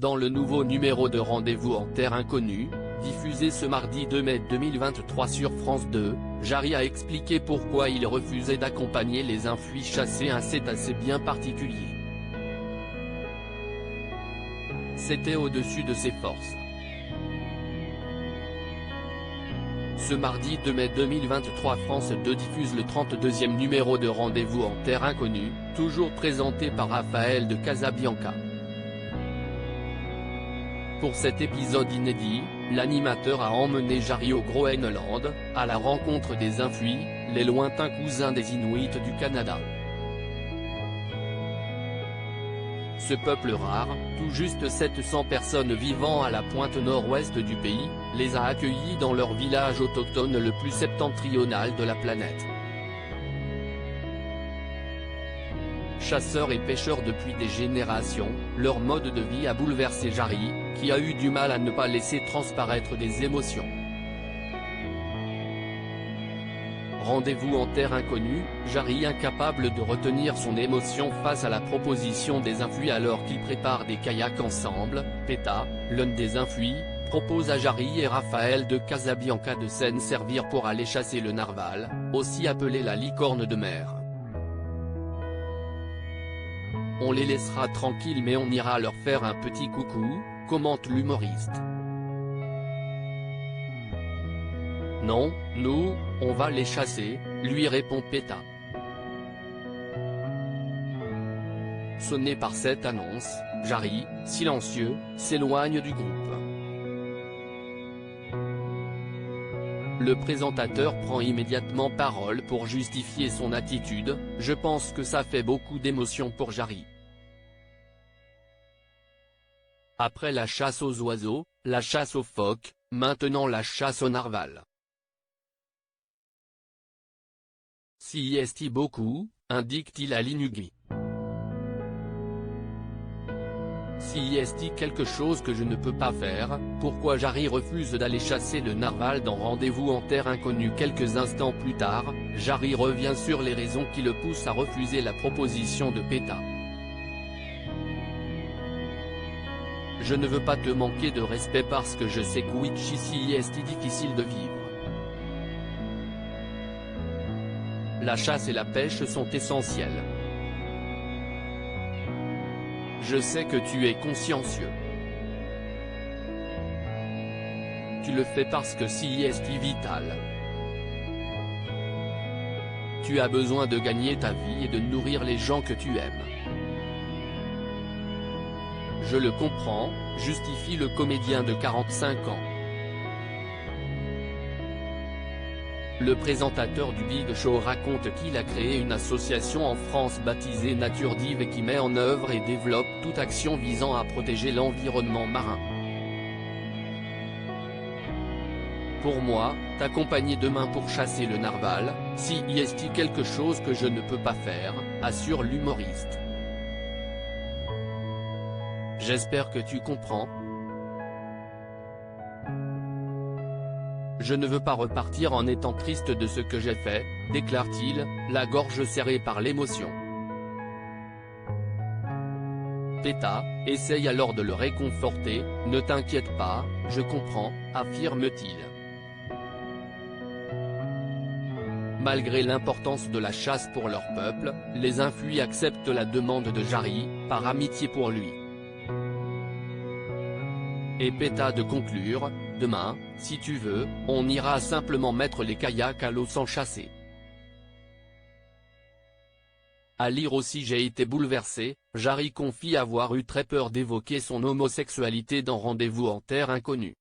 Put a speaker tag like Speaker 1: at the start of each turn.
Speaker 1: Dans le nouveau numéro de Rendez-vous en Terre Inconnue, diffusé ce mardi 2 mai 2023 sur France 2, Jarry a expliqué pourquoi il refusait d'accompagner les enfouis chassés. C'est assez bien particulier. C'était au-dessus de ses forces. Ce mardi 2 mai 2023, France 2 diffuse le 32e numéro de Rendez-vous en Terre Inconnue, toujours présenté par Raphaël de Casabianca. Pour cet épisode inédit, l'animateur a emmené Jarry au Groenland, à la rencontre des Infouis, les lointains cousins des Inuits du Canada. Ce peuple rare, tout juste 700 personnes vivant à la pointe nord-ouest du pays, les a accueillis dans leur village autochtone le plus septentrional de la planète. Chasseurs et pêcheurs depuis des générations, leur mode de vie a bouleversé Jarry, qui a eu du mal à ne pas laisser transparaître des émotions. Rendez-vous en Terre Inconnue, Jarry incapable de retenir son émotion face à la proposition des Infouis alors qu'ils préparent des kayaks ensemble. Péta, l'un des Infouis, propose à Jarry et Raphaël de Casabianca de s'en servir pour aller chasser le narval, aussi appelé la licorne de mer. On les laissera tranquilles mais on ira leur faire un petit coucou, commente l'humoriste. Non, nous, on va les chasser, lui répond Péta. Sonné par cette annonce, Jarry, silencieux, s'éloigne du groupe. Le présentateur prend immédiatement parole pour justifier son attitude. Je pense que ça fait beaucoup d'émotion pour Jarry. Après la chasse aux oiseaux, la chasse aux phoques, maintenant la chasse au narval. S'y est beaucoup, indique-t-il à l'Inugi. S'y est quelque chose que je ne peux pas faire, pourquoi Jarry refuse d'aller chasser le narval dans Rendez-vous en Terre Inconnue. Quelques instants plus tard, Jarry revient sur les raisons qui le poussent à refuser la proposition de Péta. Je ne veux pas te manquer de respect parce que je sais qu'ici est difficile de vivre. La chasse et la pêche sont essentielles. Je sais que tu es consciencieux. Tu le fais parce que si est vital. Tu as besoin de gagner ta vie et de nourrir les gens que tu aimes. Je le comprends, justifie le comédien de 45 ans. Le présentateur du Big Show raconte qu'il a créé une association en France baptisée Nature Dive et qui met en œuvre et développe toute action visant à protéger l'environnement marin. Pour moi, t'accompagner demain pour chasser le narval, si y est quelque chose que je ne peux pas faire, assure l'humoriste. J'espère que tu comprends. Je ne veux pas repartir en étant triste de ce que j'ai fait, déclare-t-il, la gorge serrée par l'émotion. Péta essaye alors de le réconforter. Ne t'inquiète pas, je comprends, affirme-t-il. Malgré l'importance de la chasse pour leur peuple, les Infouis acceptent la demande de Jarry, par amitié pour lui. Et Péta de conclure, demain, si tu veux, on ira simplement mettre les kayaks à l'eau sans chasser. À lire aussi. J'ai été bouleversé, Jarry confie avoir eu très peur d'évoquer son homosexualité dans Rendez-vous en Terre Inconnue.